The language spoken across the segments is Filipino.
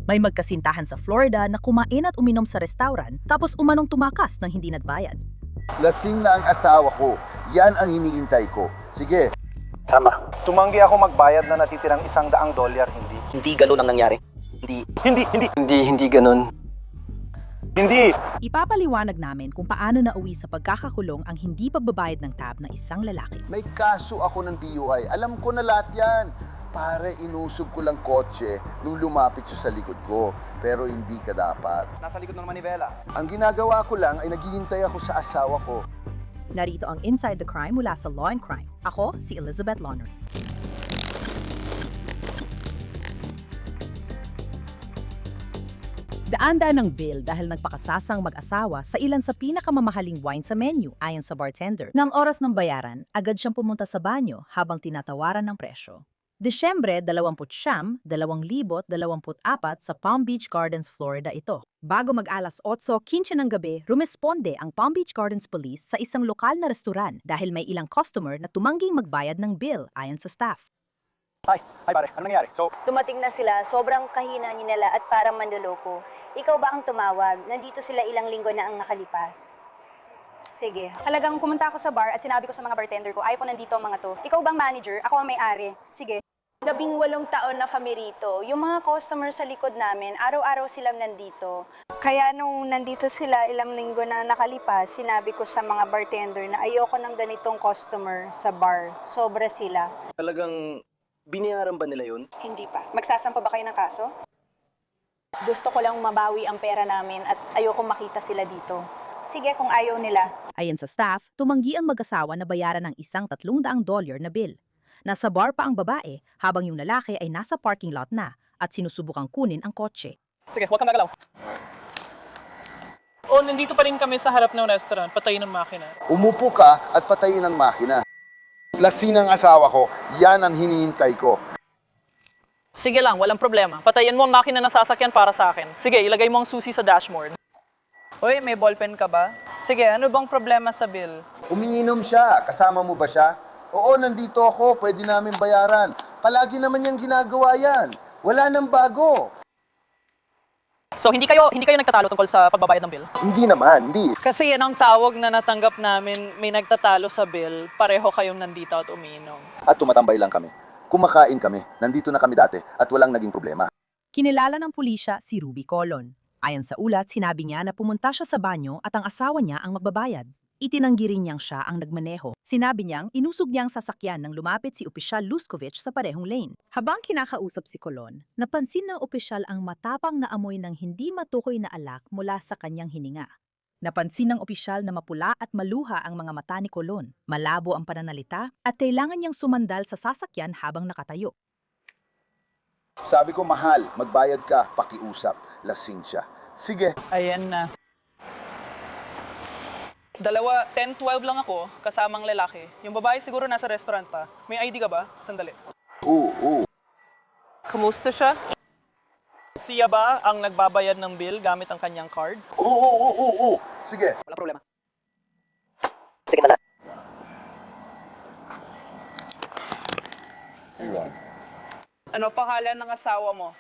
May magkasintahan sa Florida na kumain at uminom sa restaurant tapos umanong tumakas nang hindi nagbayad. Lasing na ang asawa ko. Yan ang hinihintay ko. Sige. Tama. Tumanggi ako magbayad na natitirang $100, hindi. Hindi ganun ang nangyari. Hindi ganun. Hindi! Ipapaliwanag namin kung paano nauwi sa pagkakakulong ang hindi pagbabayad ng tab na isang lalaki. May kaso ako ng PUI. Alam ko na lahat yan. Pare, inusog ko lang kotse nung lumapit siya sa likod ko. Pero hindi ka dapat. Nasa likod ng manibela. Ang ginagawa ko lang ay naghihintay ako sa asawa ko. Narito ang Inside the Crime mula sa Law and Crime. Ako, si Elizabeth Loner. Daan-daan ng bill dahil nagpakasasang mag-asawa sa ilan sa pinakamamahaling wine sa menu ayon sa bartender. Nang oras ng bayaran, agad siyang pumunta sa banyo habang tinatawaran ng presyo. Desyembre 29, 2024 sa Palm Beach Gardens, Florida ito. Bago mag-alas 8:15 ng gabi, rumesponde ang Palm Beach Gardens Police sa isang lokal na restoran dahil may ilang customer na tumangging magbayad ng bill ayon sa staff. Hi pare, ano nangyari? So, Dumating na sila, sobrang kahina nila at parang manloloko. Ikaw ba ang tumawag? Nandito sila ilang linggo na ang nakalipas. Sige. Talagang pumunta ako sa bar at sinabi ko sa mga bartender ko, iPhone nandito ang mga to. Ikaw bang manager? Ako ang may-ari. Sige. 18 taon na kami rito. Yung mga customer sa likod namin, araw-araw silang nandito. Kaya nung nandito sila ilang linggo na nakalipas, sinabi ko sa mga bartender na ayoko ng ganitong customer sa bar. Sobra sila. Talagang binayaran ba nila yun? Hindi pa. Magsasampa ba kayo ng kaso? Gusto ko lang mabawi ang pera namin at ayoko makita sila dito. Sige kung ayaw nila. Ayon sa staff, tumanggi ang mag-asawa na bayaran ng isang $300 na bill. Nasa bar pa ang babae habang yung lalaki ay nasa parking lot na at sinusubukang kunin ang kotse. Sige, huwag kang magalaw. O, nandito pa rin kami sa harap ng restaurant. Patayin ang makina. Umupo ka at patayin ang makina. Lasing ang asawa ko. Yan ang hinihintay ko. Sige lang, walang problema. Patayin mo ang makina ng sasakyan para sa akin. Sige, ilagay mo ang susi sa dashboard. Hoy, may ballpen ka ba? Sige, ano bang problema sa bill? Umiinom siya. Kasama mo ba siya? Oo, nandito ako. Pwede namin bayaran. Palagi naman niyang ginagawa yan. Wala nang bago. So, hindi kayo nagtatalo tungkol sa pagbabayad ng bill? Hindi naman, hindi. Kasi yan ang tawag na natanggap namin, may nagtatalo sa bill, pareho kayong nandito at umiinom. At tumatambay lang kami. Kumakain kami. Nandito na kami dati at walang naging problema. Kinilala ng pulisya si Ruby Colon. Ayon sa ulat, sinabi niya na pumunta siya sa banyo at ang asawa niya ang magbabayad. Itinanggi rin niyang siya ang nagmaneho. Sinabi niyang inusog niya ang sasakyan nang lumapit si Opisyal Luskovich sa parehong lane. Habang kinakausap si Colon, napansin ng opisyal ang matapang na amoy ng hindi matukoy na alak mula sa kanyang hininga. Napansin ng opisyal na mapula at maluha ang mga mata ni Colon, malabo ang pananalita at kailangan niyang sumandal sa sasakyan habang nakatayo. Sabi ko, mahal, magbayad ka, pakiusap. Lasing siya. Sige. Ayan na. 10-12 lang ako, kasamang lalaki. Yung babae siguro nasa restaurant pa. May ID ka ba? Sandali. Oo. Kumusta siya? Siya ba ang nagbabayad ng bill gamit ang kanyang card? Oo. Sige. Walang problema. Sige na. Ano pangalan ng asawa mo?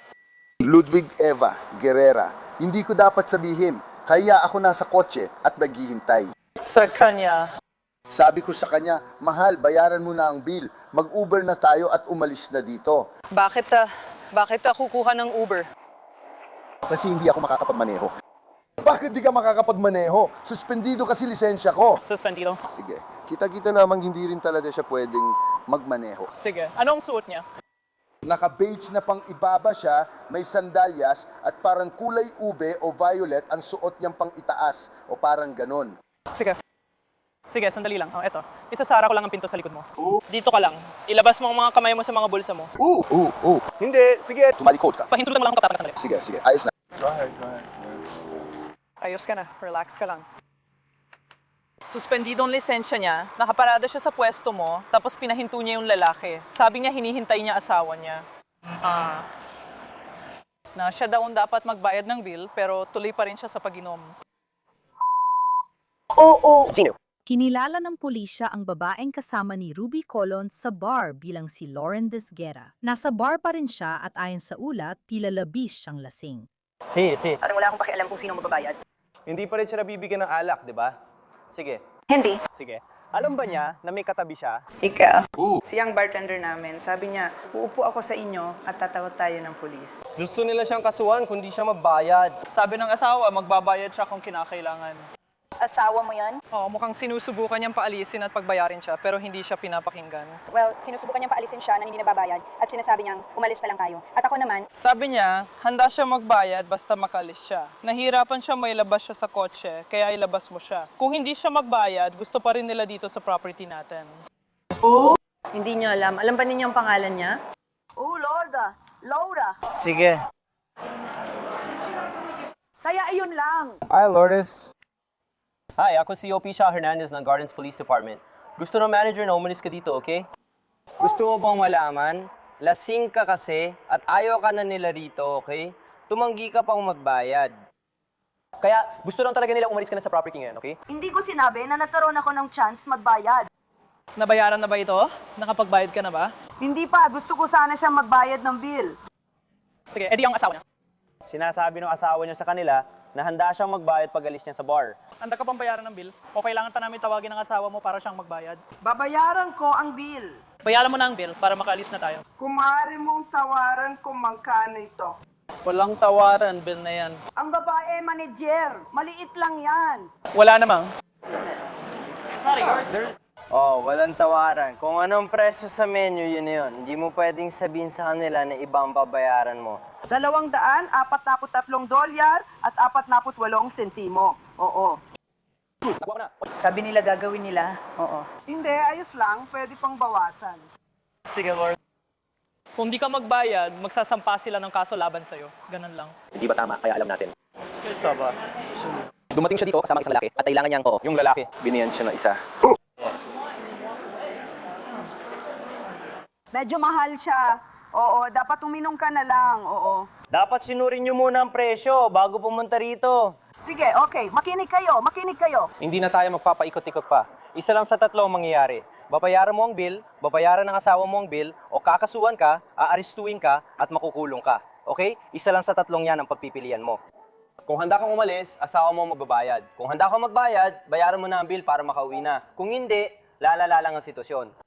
Ludwig Eva Guerrera. Hindi ko dapat sabihin. Kaya ako nasa kotse at naghihintay. Sa kanya. Sabi ko sa kanya, mahal, bayaran mo na ang bill. Mag-Uber na tayo at umalis na dito. Bakit ako kuha ng Uber? Kasi hindi ako makakapagmaneho. Bakit di ka makakapagmaneho? Suspendido kasi lisensya ko. Suspendido. Sige, kita-kita namang hindi rin talaga siya pwedeng magmaneho. Sige. Anong suot niya? Naka-beige na pang ibaba siya, may sandalyas at parang kulay ube o violet ang suot niyang pang itaas o parang ganon. Sige, sandali lang. Eto. Isasara ko lang ang pinto sa likod mo. Dito ka lang. Ilabas mo ang mga kamay mo sa mga bulsa mo. Oo. hindi. Sige. Tumalikod ka. Pahintulan mo lang ang kapatak sandali. Sige. Ayos na. Ayos ka na. Relax ka lang. Suspendido ang lisensya niya, nakaparada siya sa pwesto mo, tapos pinahinto niya yung lalaki. Sabi niya hinihintay niya asawa niya. Na siya daw ang dapat magbayad ng bill, pero tuloy pa rin siya sa pag-inom. Sino? Kinilala ng pulisya ang babaeng kasama ni Ruby Colon sa bar bilang si Lauren Desguerra. Nasa bar pa rin siya at ayon sa ulat, tila labis siyang lasing. Si. Parang wala akong pakialam kung sino magbabayad. Hindi pa rin siya nabibigyan ng alak, di ba? Sige. Hindi. Sige. Alam ba niya na may katabi siya? Ikaw. Siyang bartender namin, sabi niya, uupo ako sa inyo at tatawag tayo ng pulis. Gusto nila siyang kasuhan kundi siya magbayad. Sabi ng asawa, magbabayad siya kung kinakailangan. Asawa mo yon? Oo, mukhang sinusubukan niyang paalisin at pagbayarin siya, pero hindi siya pinapakinggan. Well, sinusubukan niyang paalisin siya na hindi nababayad at sinasabi niyang umalis na lang tayo. At ako naman, Sabi niya, handa siya magbayad basta makalis siya. Nahirapan siya may labas siya sa kotse, kaya ilabas mo siya. Kung hindi siya magbayad, gusto pa rin nila dito sa property natin. Hindi niya alam. Alam ba ninyo ang pangalan niya? oh Lorda, Laura, Sige. kaya ayun lang. Hi, Lourdes. Hi, ako si OP Shaw Hernandez ng Gardens Police Department. Gusto ng manager na umalis ka dito, okay? Gusto mo bang malaman? Lasing ka kasi at ayaw ka na nila rito, okay? Tumanggi ka pang magbayad. Kaya gusto lang talaga nila umalis ka na sa property ngayon, okay? Hindi ko sinabi na nagkaroon ako ng chance magbayad. Nabayaran na ba ito? Nakapagbayad ka na ba? Hindi pa, gusto ko sana siyang magbayad ng bill. Sige, edi ang asawa niya. Sinasabi ng asawa niya sa kanila na handa siyang magbayad pag alis niya sa bar. Handa ka pang bayaran ng bill? O kailangan pa namin tawagin ng asawa mo para siyang magbayad? Babayaran ko ang bill. Bayaran mo na ang bill para makaalis na tayo. Kung maaari mong tawaran kung magkano ito. Walang tawaran, bill na yan. Ang babae, manager. Maliit lang yan. Wala namang. Oh, walang tawaran. Kung anong presyo sa menu, yun na yun. Hindi mo pwedeng sabihin sa kanila na ibang babayaran mo. $243 at 48 sentimo. Oo. Sabi nila gagawin nila. Oo. Hindi, ayos lang. Pwede pang bawasan. Sige, Lord. Kung di ka magbayad, magsasampa sila ng kaso laban sa'yo. Ganun lang. Hindi ba tama? Kaya alam natin. Sa boss. Dumating siya dito kasama isang lalaki at kailangan niyang Yung lalaki, biniyan siya ng isa. Medyo mahal siya. Oo, dapat uminom ka na lang. Oo. Dapat sinurin niyo muna ang presyo bago pumunta rito. Sige, okay. Makinig kayo, makinig kayo. Hindi na tayo magpapaikot-ikot pa. Isa lang sa tatlo ang mangyayari. Babayaran mo ang bill, babayaran ng asawa mo ang bill, o kakasuhan ka, aarestuin ka, at makukulong ka. Okay? Isa lang sa tatlong yan ang pagpipilian mo. Kung handa kang umalis, asawa mo magbabayad. Kung handa kang magbayad, bayaran mo na ang bill para makauwi na. Kung hindi, lalala lang ang sitwasyon.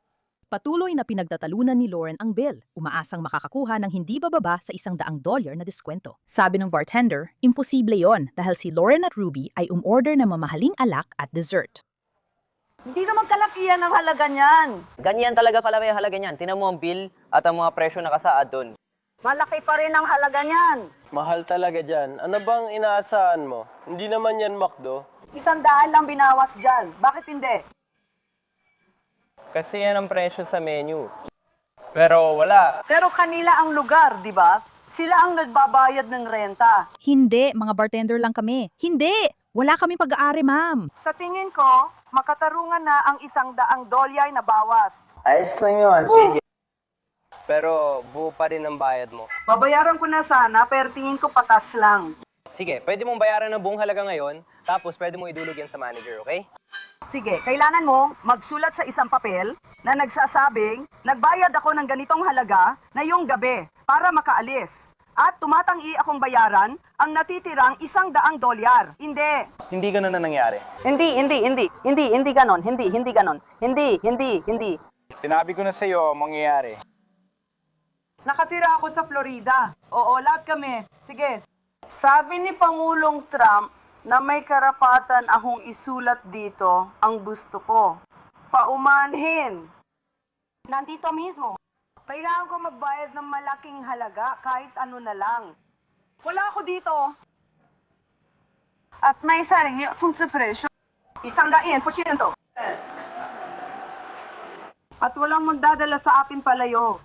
Patuloy na pinagtatalunan ni Lauren ang bill, umaasang makakakuha ng hindi bababa sa $100 na diskwento. Sabi ng bartender, imposible yon dahil si Lauren at Ruby ay umorder ng mamahaling alak at dessert. Hindi naman kalakihan ang halaga niyan. Ganyan talaga kalaki ang halaga niyan. Tinan mo ang bill at ang mga presyo nakasaad doon. Malaki pa rin ang halaga niyan. Mahal talaga dyan. Ano bang inaasahan mo? Hindi naman yan McDo. 100 lang binawas dyan. Bakit hindi? Kasi yan ang presyo sa menu. Pero wala. Pero kanila ang lugar, di ba? Sila ang nagbabayad ng renta. Hindi, mga bartender lang kami. Hindi! Wala kaming pag-aari, ma'am. Sa tingin ko, makatarungan na ang $100 na bawas. Ayos lang yun. Sige. Pero buo pa rin ang bayad mo. Babayaran ko na sana, pero tingin ko patas lang. Sige, pwede mong bayaran ng buong halaga ngayon, tapos pwede mo idulog yan sa manager, okay? Sige, kailangan mo magsulat sa isang papel na nagsasabing nagbayad ako ng ganitong halaga na yung gabi para makaalis. At tumatangi akong bayaran ang natitirang $100. Hindi. Hindi ganun na nangyari. Hindi ganon. Hindi. Sinabi ko na sa'yo, mangyayari. Nakatira ako sa Florida. Oo, lahat kami. Sige. Sabi ni Pangulong Trump na may karapatan akong isulat dito ang gusto ko. Paumanhin. Nandito mismo. Kailangan ko magbayad ng malaking halaga kahit ano na lang. Wala ako dito. At may sarili akong sa presyo. 100%. At walang magdadala sa akin palayo.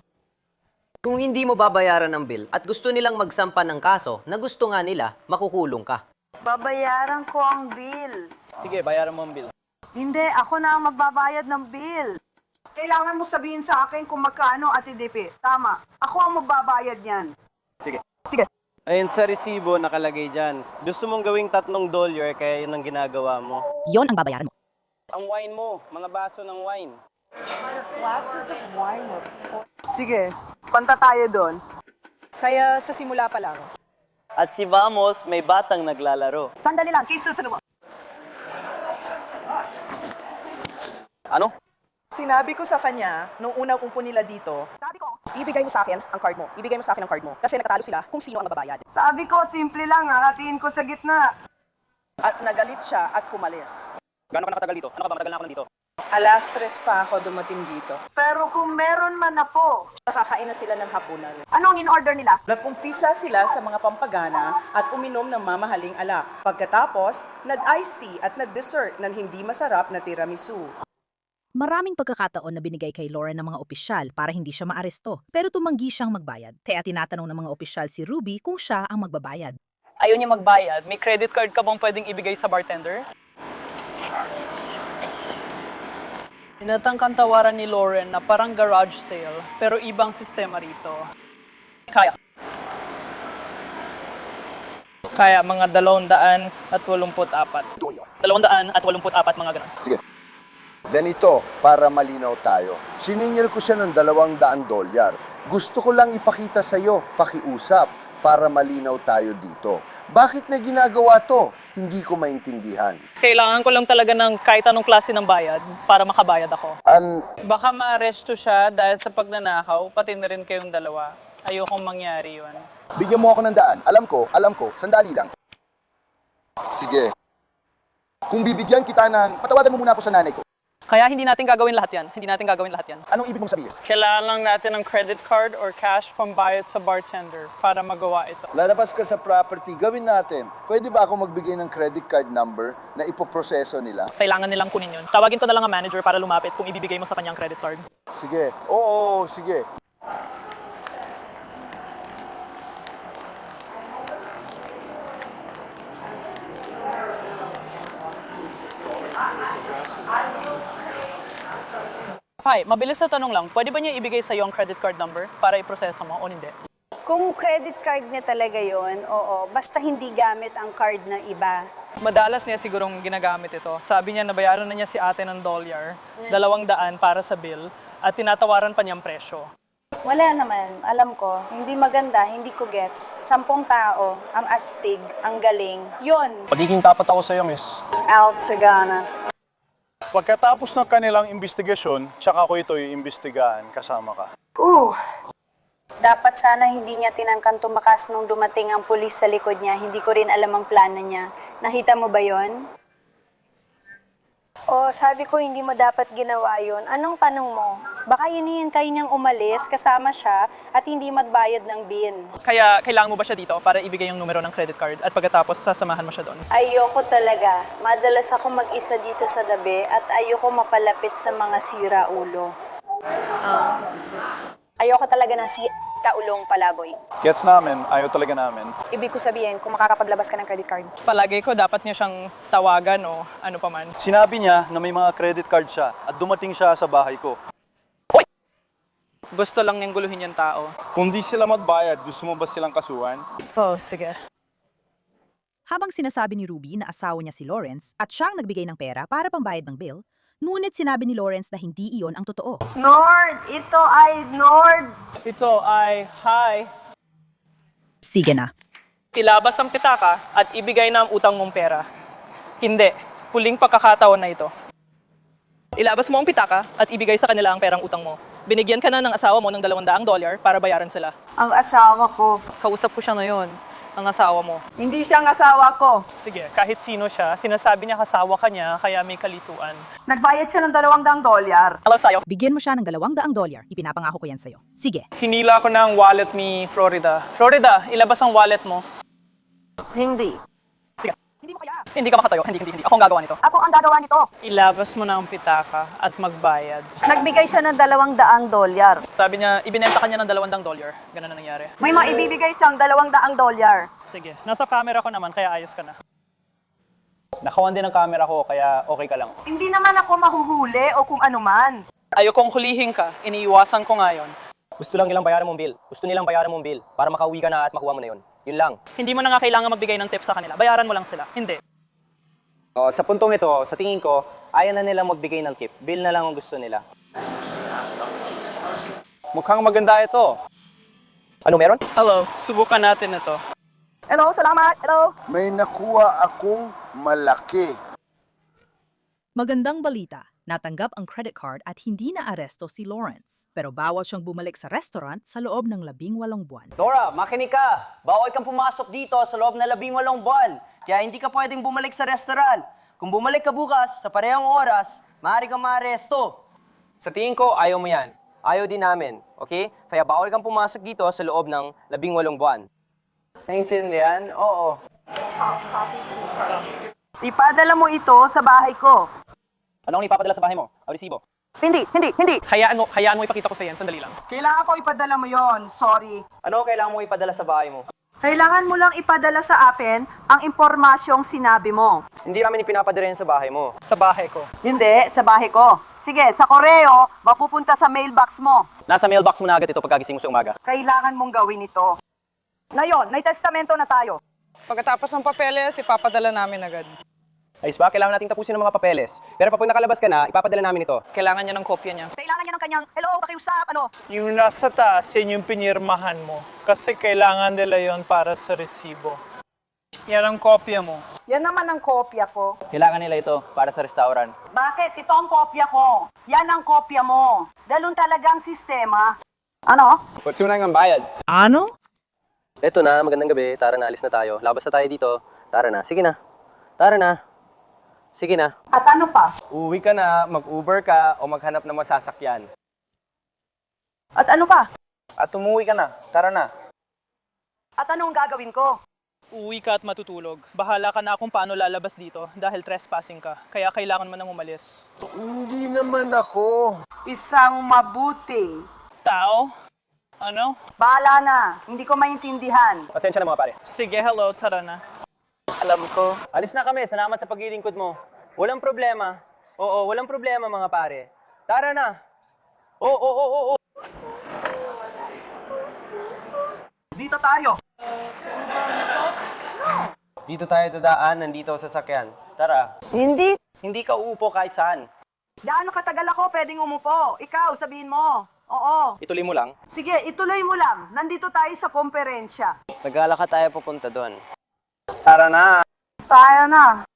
Kung hindi mo babayaran ng bill at gusto nilang magsampa ng kaso na gusto nga nila, makukulong ka. Babayaran ko ang bill. Sige, bayaran mo ang bill. Hindi, ako na ang magbabayad ng bill. Kailangan mo sabihin sa akin kung magkano, Ate Depe. Tama. Ako ang magbabayad niyan. Sige. Sige. Ayun sa resibo, nakalagay dyan. Gusto mong gawing $3, kaya yun ang ginagawa mo. Yon ang babayaran mo. Ang wine mo, mga baso ng wine. Sige, punta tayo doon. Kaya sa simula pa lang. At si Vamos, may batang naglalaro. Sandali lang, kiss mo. Ano? Sinabi ko sa kanya, nung una upo nila dito, sabi ko, ibigay mo sa akin ang card mo. Ibigay mo sa akin ang card mo. Kasi nagtatalo sila kung sino ang magbabayad. Sabi ko, simple lang, hahatiin ko sa gitna. At nagalit siya at pumalis. Gano'n ka nakatagal dito? Ano ka ba, matagal na ako nandito? Alas 3 pa ako dumating dito. Pero kung meron man ako, Nakakain na sila ng hapunan. ano ang in-order nila? Napumpisa sila sa mga pampagana at uminom ng mamahaling alak. Pagkatapos, nag-iced tea at nag-dessert ng hindi masarap na tiramisu. Maraming pagkakataon na binigay kay Lauren ng mga opisyal para hindi siya maaresto, pero tumanggi siyang magbayad. Kaya tinatanong ng mga opisyal si Ruby kung siya ang magbabayad. Ayaw niya magbayad. May credit card ka bang pwedeng ibigay sa bartender? Tinatangkang tawaran ni Lauren na parang garage sale, pero ibang sistema rito. Kaya mga 284. 284 mga ganun. Sige. Ganito, para malinaw tayo. Siningil ko siya ng $200. Gusto ko lang ipakita sa'yo, pakiusap, para malinaw tayo dito. Bakit na ginagawa to? Hindi ko maintindihan. Kailangan ko lang talaga ng kahit anong klase ng bayad para makabayad ako. Baka maaresto siya dahil sa pagnanakaw, pati na rin kayong dalawa. Ayokong mangyari yun. Bigyan mo ako ng daan. Alam ko, sandali lang. Sige. Kung bibigyan kita ng, patawagan mo muna ako sa nanay ko. Kaya hindi natin gagawin lahat yan. Hindi natin gagawin lahat yan. Anong ibig mong sabihin? Kailangan lang natin ng credit card or cash pambayad sa bartender para magawa ito. Lalabas ka sa property, gawin natin. Pwede ba ako magbigay ng credit card number na ipoproseso nila? Kailangan nilang kunin yun. Tawagin ko na lang ang manager para lumapit kung ibibigay mo sa kanyang credit card. Sige. Oo, sige. Hi, mabilis na tanong lang. Pwede ba niya ibigay sa iyo ang credit card number para iproseso mo o hindi? Kung credit card niya talaga yon, oo, basta hindi gamit ang card ng iba. Madalas niya sigurong ginagamit ito. Sabi niya nabayaran na niya si ate ng $200 para sa bill at tinatawaran pa niyang presyo. Wala naman, alam ko, hindi maganda, hindi ko gets. 10 tao, ang astig, ang galing, yon. Pagiging tapat ako sa iyo, miss. Out Sagana. Pagkatapos ng kanilang investigasyon, tsaka ko ito iimbestigahan kasama ka. Dapat sana hindi niya tinangkang tumakas nung dumating ang pulis sa likod niya. Hindi ko rin alam ang plano niya. Nakita mo ba yon? Sabi ko hindi mo dapat ginawa yon. Anong tanong mo? Baka hinihintay niyang umalis kasama siya at hindi magbayad ng bin. Kaya kailangan mo ba siya dito para ibigay yung numero ng credit card at pagkatapos sasamahan mo siya doon? Ayoko talaga. Madalas ako mag-isa dito sa gabi at ayoko mapalapit sa mga sira-ulo. Ayoko talaga ng kaulong palaboy. Gets namin, ayaw talaga namin. Ibig ko sabihin, kung makakapaglabas ka ng credit card. Palagay ko dapat niya siyang tawagan o ano pa man. Sinabi niya na may mga credit card siya at dumating siya sa bahay ko. Gusto lang niyang guluhin yung tao. Kung di sila magbayad, gusto mo ba silang kasuhan? Sige. Habang sinasabi ni Ruby na asawa niya si Lawrence at siyang nagbigay ng pera para pambayad ng bill, ngunit sinabi ni Lawrence na hindi iyon ang totoo. Nord! Ito ay Nord! Ito ay hi. Sige na. Ilabas ang pitaka at ibigay na ang utang mong pera. Hindi. Huling pagkakataon na ito. Ilabas mo ang pitaka at ibigay sa kanila ang perang utang mo. Binigyan ka na ng asawa mo ng $200 para bayaran sila. Ang asawa ko. Kausap ko siya ngayon, ang asawa mo. Hindi siya ang asawa ko. Sige, kahit sino siya, sinasabi niya kasawa ka niya, kaya may kalituan. Nagbayad siya ng $200. Alam sa'yo, Bigyan mo siya ng $200. Ipinapangako ko yan sa'yo. Sige. hinila ko na ang wallet ni Florida. Florida, ilabas ang wallet mo. Hindi. Sige. Hindi ka makatayo. Hindi. Ako ang gagawa nito. Ako ang gagawa nito. Ilabas mo na ang pitaka at magbayad. Nagbigay siya ng $200. Sabi niya, ibinenta kanya ng $200. Ganun na nangyari. May maibibigay siyang $200. Sige, nasa camera ko naman, kaya ayos ka na. Nakawan din ang camera ko, kaya okay ka lang. Hindi naman ako mahuhuli o kung ano man. Ayokong hulihin ka, iniiwasan ko ngayon. Gusto lang nilang bayaran mong bill. Gusto nilang bayaran mong bill para makauwi ka na at makuha mo na yun. Yun lang. Hindi mo na nga kailangan magbigay ng tip sa kanila. Bayaran mo lang sila. Hindi. Sa puntong ito, sa tingin ko, ayaw na nilang magbigay ng tip. Bill na lang ang gusto nila. Mukhang maganda ito. Ano meron? Hello, subukan natin ito. Hello, salamat. Hello. May nakuha akong malaki. Magandang balita. Natanggap ang credit card at hindi na aresto si Lawrence. Pero bawal siyang bumalik sa restaurant sa loob ng 18 buwan. Dora, makinig ka. Bawal kang pumasok dito sa loob na 18 buwan. Kaya hindi ka pwedeng bumalik sa restaurant. Kung bumalik ka bukas sa parehong oras, maaari kang maaresto. Sa tingin ko, ayaw mo yan. Ayaw din namin, okay? Kaya bawal kang pumasok dito sa loob ng 18 buwan. Naintindihan? Oo. Ipadala mo ito sa bahay ko. Ano ang ipapadala sa bahay mo? Ang resibo? Hindi. Hayaan mo ipakita ko sa yan. Sandali lang. Kailangan ko ipadala mo yon. Sorry. Ano kailangan mo ipadala sa bahay mo? Kailangan mo lang ipadala sa akin ang impormasyong sinabi mo. Hindi namin ipinapadala yan sa bahay mo. Sa bahay ko. Hindi, sa bahay ko. Sige, sa koreo, mapupunta sa mailbox mo. Nasa mailbox mo na agad ito pagkagising mo sa umaga. Kailangan mong gawin ito. Ngayon, may testamento na tayo. Pagkatapos ng papeles, ipapadala namin agad. Ayos ba? Kailangan nating tapusin ang mga papeles. Pero pag nakalabas ka na, ipapadala namin ito. Kailangan niya ng kopya niya. Kailangan niya ng kanyang, hello, pakiusap, ano? Yung nasa taas, yan yung pinirmahan mo. Kasi kailangan nila yon para sa resibo. Yan ang kopya mo. Yan naman ang kopya ko. Kailangan nila ito para sa restaurant. Bakit? Ito ang kopya ko. Yan ang kopya mo. Dalun talagang sistema. Ano? Patunay ang bayad. Ano? Eto na, magandang gabi. Tara na, alis na tayo. Labas na tayo dito. Tara na. Sige na. Tara na. Sige na. At ano pa? Uwi ka na, mag-Uber ka, o maghanap ng masasakyan. At ano pa? At umuwi ka na. Tara na. At anong gagawin ko? Uwi ka at matutulog. Bahala ka na kung paano lalabas dito dahil trespassing ka. Kaya kailangan mo nang umalis. Hindi naman ako. Isang mabuti. Tao? Ano? Bahala na. Hindi ko maintindihan. Pasensya na mga pare. Sige, hello, tara na. Alam ko. Alis na kami. Salamat sa paglilingkod mo. Walang problema. Oo, walang problema mga pare. Tara na. Oo. Dito tayo. Dito tayo dadaan, nandito sa sasakyan. Tara. Hindi. Hindi ka uupo kahit saan. Gaano katagal ako pwedeng umupo? Ikaw, sabihin mo. Oo. Ituloy mo lang. Sige, ituloy mo lang. Nandito tayo sa komperensya. Naglalakad tayo papunta doon. Tara na. Tayo na.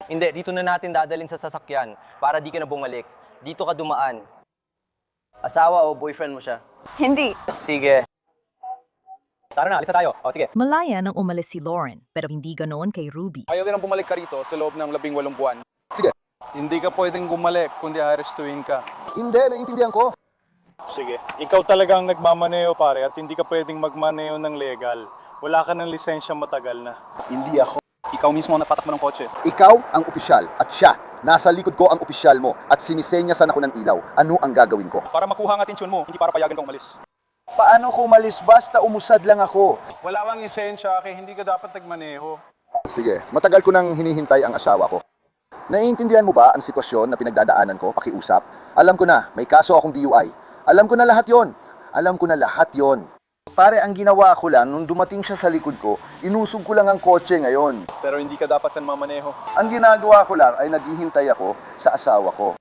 Hindi, dito na natin dadalhin sa sasakyan para di ka na bumalik. Dito ka dumaan. Asawa o boyfriend mo siya? Hindi. Sige. Tara na, alis na tayo. O, sige. Malaya nang umalis si Lauren, pero hindi ganoon kay Ruby. Ayaw din ang bumalik ka rito sa loob ng 18 buwan. Sige. Hindi ka pwedeng bumalik kundi arestuin ka. Hindi, naiintindihan ko. Sige, ikaw talagang nagmamaneo pare at hindi ka pwedeng magmaneo ng legal. Wala ka ng lisensya matagal na. Hindi ako. Ikaw mismo ang napatakbo ng kotse. Ikaw ang opisyal at siya. Nasa likod ko ang opisyal mo at sinisenyasan ako ng ilaw. Ano ang gagawin ko? Para makuha ang atensyon mo, hindi para payagan kang umalis. Paano ko umalis? Basta umusad lang ako. Wala kang lisensya kaya hindi ka dapat nagmaneho. Sige, matagal ko nang hinihintay ang asawa ko. Naiintindihan mo ba ang sitwasyon na pinagdadaanan ko, pakiusap? Alam ko na, may kaso akong DUI. Alam ko na lahat yon. Pare, ang ginawa ko lang, nung dumating siya sa likod ko, inusog ko lang ang kotse ngayon. Pero hindi ka dapat nagmamaneho. Ang ginagawa ko lang ay naghihintay ako sa asawa ko.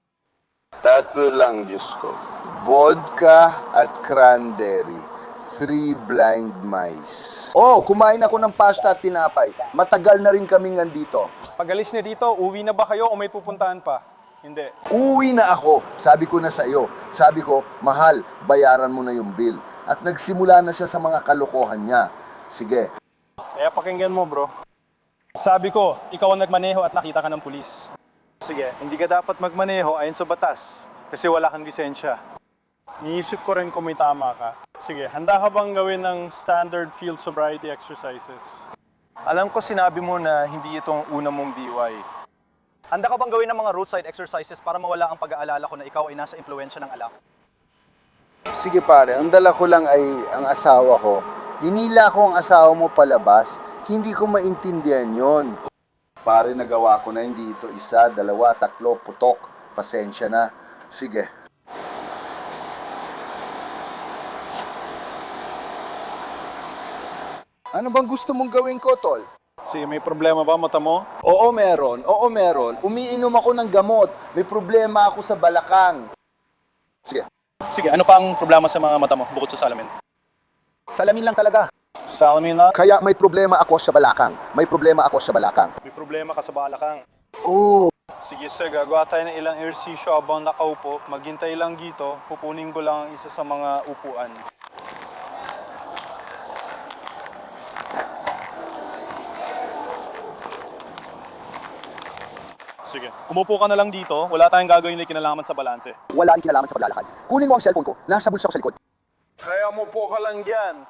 Tatlo lang, Diyos ko. Vodka at cranberry. 3 blind mice. Oh, kumain ako ng pasta at tinapay. Matagal na rin kaming andito. Pag alis niya dito, uwi na ba kayo o may pupuntahan pa? Hindi. Uwi na ako. Sabi ko na sa iyo. Sabi ko, mahal, bayaran mo na yung bill. At nagsimula na siya sa mga kalokohan niya. Sige. Kaya pakinggan mo bro. Sabi ko, ikaw ang nagmaneho at nakita ka ng pulis. Sige, hindi ka dapat magmaneho ayon sa batas kasi wala kang lisensya. Niisip ko rin kung may tama ka. Sige, handa ka bang gawin ng standard field sobriety exercises? Alam ko sinabi mo na hindi ito ang una mong DUI. Handa ka bang gawin ng mga roadside exercises para mawala ang pag-aalala ko na ikaw ay nasa impluensya ng alak? Sige pare, ang dala ko lang ay ang asawa ko. Hinila ko ang asawa mo palabas. Hindi ko maintindihan yon. Pare, nagawa ko na hindi ito 1, 2, 3, putok. Pasensya na. Sige. Ano bang gusto mong gawin ko, tol? Sige, may problema ba mata mo? Oo, meron. Oo, meron. Umiinom ako ng gamot. May problema ako sa balakang. Sige. Sige, ano pa ang problema sa mga mata mo bukod sa salamin? Salamin lang talaga. Salamin na? Kaya may problema ako sa balakang. May problema ako sa balakang. May problema ka sa balakang. Oo. Sige sir, gagawa tayo ng ilang ehersisyo habang nakaupo. Maghintay lang dito, pupunin ko lang ang isa sa mga upuan. Sige, umupo ka na lang dito. Wala tayong gagawin na kinalaman sa balanse. Wala rin kinalaman sa paglalakad. Kunin mo ang cellphone ko. Nasa bulsa ko sa likod. Kaya umupo ka lang dyan.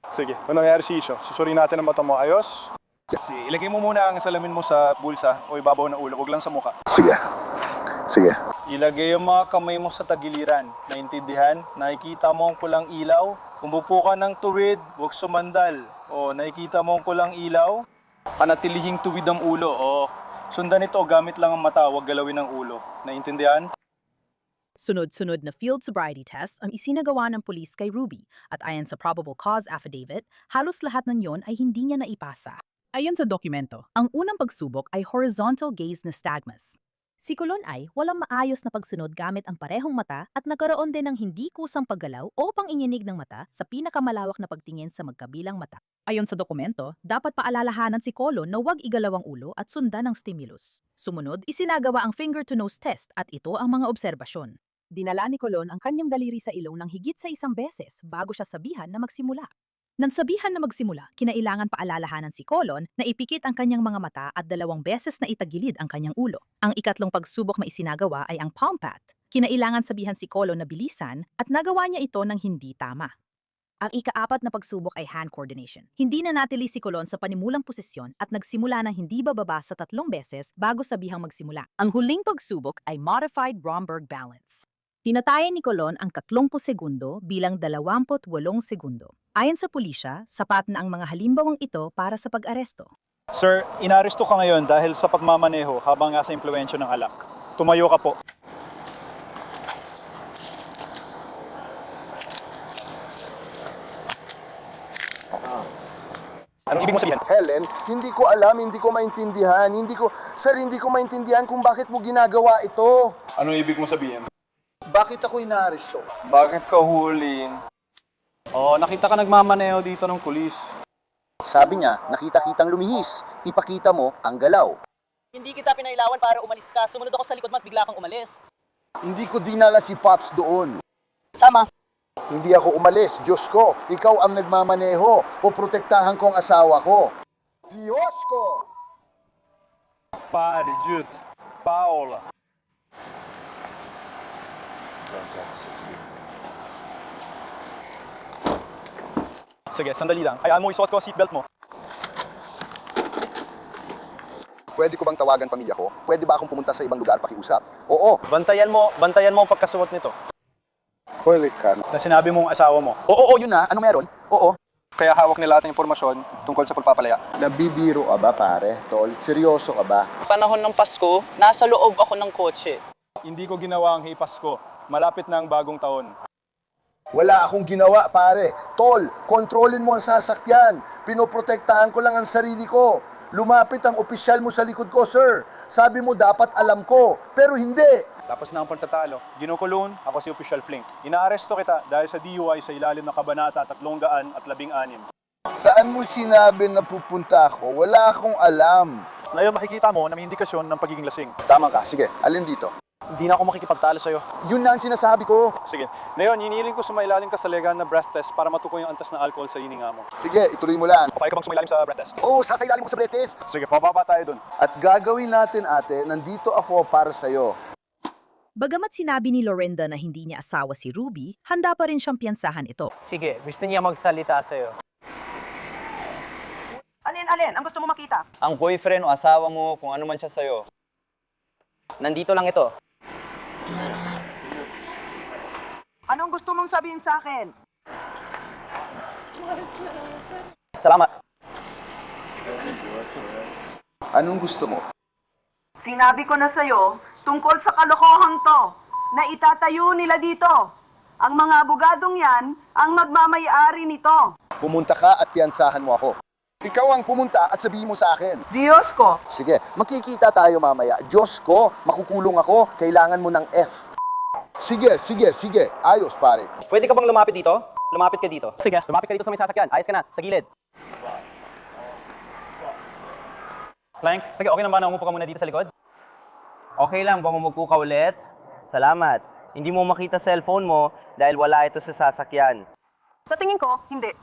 Sige, ano yung ehersisyo? Susurin natin ang mata mo. Ayos? Sige, ilagay mo muna ang salamin mo sa bulsa o ibabaw ng ulo. Huwag lang sa mukha. Sige. Sige. Ilagay yung mga kamay mo sa tagiliran. Naintindihan? Nakikita mo ang pulang ilaw? Umupo ka ng tuwid, huwag sumandal. O, nakikita mo ang pulang ilaw? Panatilihing tuwid ang ulo. O, sundan ito gamit lang ang mata, huwag galawin ang ulo. Naintindihan? Sunod-sunod na field sobriety test ang isinagawa ng pulis kay Ruby at ayon sa probable cause affidavit, halos lahat ng yon ay hindi niya naipasa. Ayon sa dokumento, ang unang pagsubok ay horizontal gaze nystagmus. Si Colon ay walang maayos na pagsunod gamit ang parehong mata at nagkaroon din ng hindi kusang paggalaw o panginginig ng mata sa pinakamalawak na pagtingin sa magkabilang mata. Ayon sa dokumento, dapat paalalahanan si Colon na huwag igalaw ang ulo at sundan ang stimulus. Sumunod, isinagawa ang finger-to-nose test at ito ang mga obserbasyon. Dinala ni Colon ang kanyang daliri sa ilong ng higit sa 1 beses bago siya sabihan na magsimula. Nang sabihan na magsimula, kinailangan paalalahanan si Colon na ipikit ang kanyang mga mata at 2 beses na itagilid ang kanyang ulo. Ang ikatlong pagsubok na isinagawa ay ang palm pat. Kinailangan sabihan si Colon na bilisan at nagawa niya ito ng hindi tama. Ang ika-4 na pagsubok ay hand coordination. Hindi na natili si Colon sa panimulang posisyon at nagsimula ng hindi bababa sa 3 beses bago sabihang magsimula. Ang huling pagsubok ay modified Romberg balance. Tinatayan ni Colon ang 30 segundo bilang 28 segundo. Ayon sa pulisya, sapat na ang mga halimbawang ito para sa pag-aresto. Sir, inaresto ka ngayon dahil sa pagmamaneho habang nasa impluwensya ng alak. Tumayo ka po. Anong ibig mo sabihin? Helen, hindi ko alam, hindi ko maintindihan, hindi ko maintindihan kung bakit mo ginagawa ito. Anong ibig mo sabihin? Bakit ako inaaresto? Bakit ka huling? Oh, nakita ka nagmamaneho dito ng pulis. Sabi niya, nakita-kitang lumihis. Ipakita mo ang galaw. Hindi kita pinailawan para umalis ka. Sumunod ako sa likod mo at bigla kang umalis. Hindi ko dinala si Pops doon. Tama. Hindi ako umalis, Diyos ko. Ikaw ang nagmamaneho. Poprotektahan ko ang asawa ko. Diyos ko! Pare, Jude. Paola. Sige, sandali lang. Hayaan mo isuot ko ang seatbelt mo. Pwede ko bang tawagan pamilya ko? Pwede ba akong pumunta sa ibang lugar pakiusap? Oo. Bantayan mo ang pagkasuot nito. Kulit ka. Na sinabi mong asawa mo. Oo, yun na. Ano meron? Oo. Kaya hawak nila lahat ng impormasyon tungkol sa pagpapalaya. Nabibiro ka ba, pare? Tol, seryoso ka ba? Panahon ng Pasko, nasa loob ako ng kotse. Hindi ko ginawa ang Hey Pasko. Malapit na ang bagong taon. Wala akong ginawa, pare. Tol, kontrolin mo ang sasakyan. Pinoprotektahan ko lang ang sarili ko. Lumapit ang opisyal mo sa likod ko, sir. Sabi mo dapat alam ko, pero hindi. Tapos na ang pagtatalo. Ginukulon, ako si Official Flink. Inaaresto kita dahil sa DUI sa ilalim ng Kabanata 316. Saan mo sinabi na pupunta ako? Wala akong alam. Ngayon makikita mo na may indikasyon ng pagiging lasing. Tama ka. Sige, alin dito? Hindi na ako makikipagtalo sa'yo. Yun na ang sinasabi ko. Sige. Ngayon, hinihiling ko sumailalim ka sa legal na breath test para matukoy yung antas ng alcohol sa hininga mo. Sige, ituloy mo lang. Papayag ka bang sumailalim sa breath test? Oo, sasailalim ko sa bretes. Sige, pababa tayo dun. At gagawin natin, ate, nandito ako para sa'yo. Bagamat sinabi ni Lorinda na hindi niya asawa si Ruby, handa pa rin siyang piyansahan ito. Sige, gusto niya magsalita sa'yo. Alin? Ang gusto mo makita? Ang boyfriend o asawa mo, kung ano man siya sa'yo. Nandito lang ito. Anong gusto mong sabihin sa akin? Salamat. Anong gusto mo? Sinabi ko na sa'yo tungkol sa kalokohan to na itatayo nila dito. Ang mga abogadong yan ang magmamayari nito. Pumunta ka at piyansahan mo ako. Ikaw ang pumunta at sabihin mo sa akin. Diyos ko! Sige, magkikita tayo mamaya. Diyos ko, makukulong ako. Kailangan mo ng F. Sige. Ayos, pare. Pwede ka bang lumapit dito? Lumapit ka dito. Sige. Lumapit ka dito sa may sasakyan. Ayos ka na, sa gilid. Plank, sige, okay naman na umupo ka muna dito sa likod? Okay lang, bumumuko ka ulit? Salamat. Hindi mo makita cellphone mo dahil wala ito sa sasakyan. Sa tingin ko, hindi.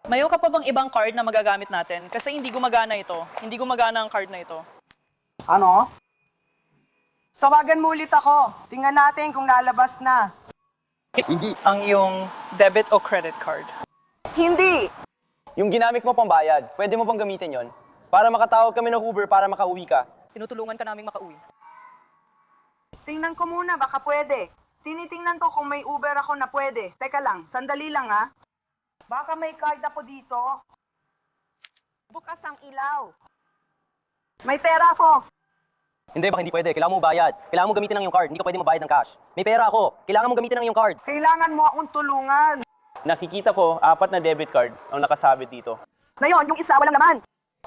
Mayo ka pa bang ibang card na magagamit natin? Kasi hindi gumagana ito. Hindi gumagana ang card na ito. Ano? Tawagan mo ulit ako. Tingnan natin kung lalabas na. Hindi. Ang iyong debit o credit card. Hindi! Yung ginamit mo pang bayad, pwede mo pang gamitin yon para makatawag kami ng Uber para makauwi ka. Tinutulungan ka naming makauwi. Tingnan ko muna, baka pwede. Tinitingnan ko kung may Uber ako na pwede. Teka lang, sandali lang ha. Baka may card ako dito. Bukas ang ilaw. May pera ako. Hindi, baka hindi pwede. Kailangan mo bayad. Kailangan mo gamitin ng iyong card. Hindi ka pwede mabayad ng cash. May pera ako. Kailangan mo gamitin ng iyong card. Kailangan mo akong tulungan. Nakikita ko, 4 na debit card ang nakasabit dito. Ngayon, yung isa walang laman.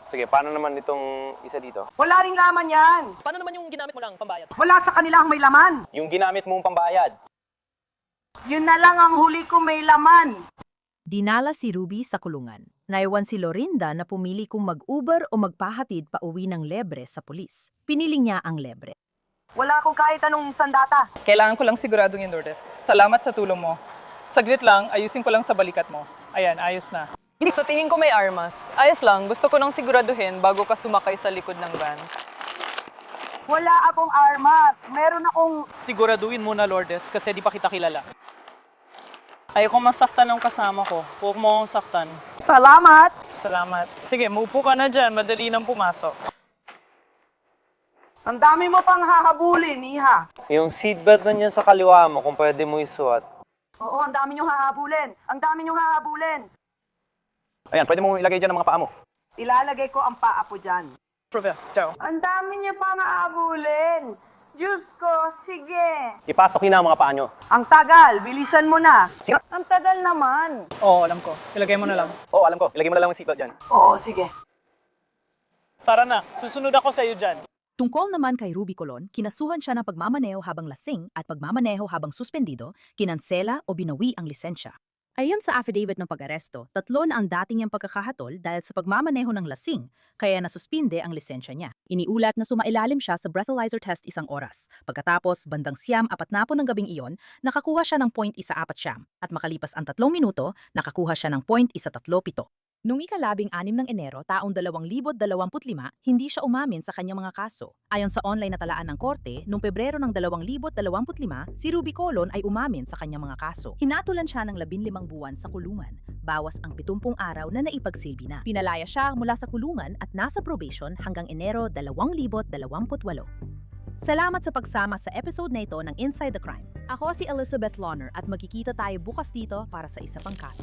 Sige, paano naman itong isa dito? Wala ring laman yan. Paano naman yung ginamit mo lang pambayad? Wala sa kanila ang may laman. Yung ginamit mong pambayad. Yun na lang ang huli ko may laman. Dinala si Ruby sa kulungan. Naiwan si Lorinda na pumili kung mag-Uber o magpahatid pa uwi ng lebre sa pulis. Pinili niya ang lebre. Wala akong kahit anong sandata. Kailangan ko lang siguradong yun, Lourdes. Salamat sa tulong mo. Saglit lang, ayusin ko lang sa balikat mo. Ayan, ayos na. Sa tingin ko may armas. Ayos lang, gusto ko nang siguraduhin bago ka sumakay sa likod ng van. Wala akong armas. Meron akong... Siguraduhin muna, Lourdes, kasi di pa kita kilala. Ayoko masaktan ng kasama ko. Huwag mo akong saktan. Salamat. Salamat. Sige, muupo ka na dyan. Madali nang pumasok. Ang dami mo pang hahabulin, Iha. Yung seatbelt na niyan sa kaliwa mo, kung pwede mo isuot. Oo, ang dami niyong hahabulin. Ang dami niyong hahabulin. Ayan, pwede mo ilagay dyan ang mga paa mo. Ilalagay ko ang paa po dyan. Prove, ciao. Ang dami niya pang hahabulin. Diyos ko, sige. Ipasok niyo na ang mga paa nyo. Ang tagal, bilisan mo na. Sige. Ang tagal naman. Oo, alam ko. Ilagay mo na lang. Oo, alam ko. Ilagay mo na lang ang seatbelt dyan. Oo, sige. Tara na, susunod ako sa iyo dyan. Tungkol naman kay Ruby Colon, kinasuhan siya ng pagmamaneho habang lasing at pagmamaneho habang suspendido, kinansela o binawi ang lisensya. Ayon sa affidavit ng pag-aresto, 3 na ang dating niyang pagkakahatol dahil sa pagmamaneho ng lasing, kaya nasuspinde ang lisensya niya. Iniulat na sumailalim siya sa breathalyzer test 1 oras. Pagkatapos, bandang 7:40 ng gabing iyon, nakakuha siya ng .139 at makalipas ang 3 minuto, nakakuha siya ng .137. Noong ika-6 ng Enero taong 2025, hindi siya umamin sa kanyang mga kaso. Ayon sa online na talaan ng korte, noong Pebrero ng 2025, si Ruby Colon ay umamin sa kanyang mga kaso. Hinatulan siya ng 15 buwan sa kulungan, bawas ang 70 araw na naipagsilbi na. Pinalaya siya mula sa kulungan at nasa probation hanggang Enero 2028. Salamat sa pagsama sa episode na ito ng Inside the Crime. Ako si Elizabeth Loner at magkikita tayo bukas dito para sa isa pang kaso.